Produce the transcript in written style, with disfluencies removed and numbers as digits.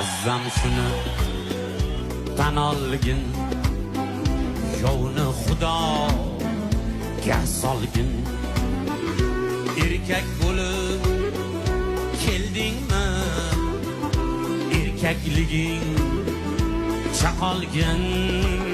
Azzam shuni tan olgin, yovni Xudoga solgin. Erkak bo'lib keldingmi? Erkakliging chaqolgin.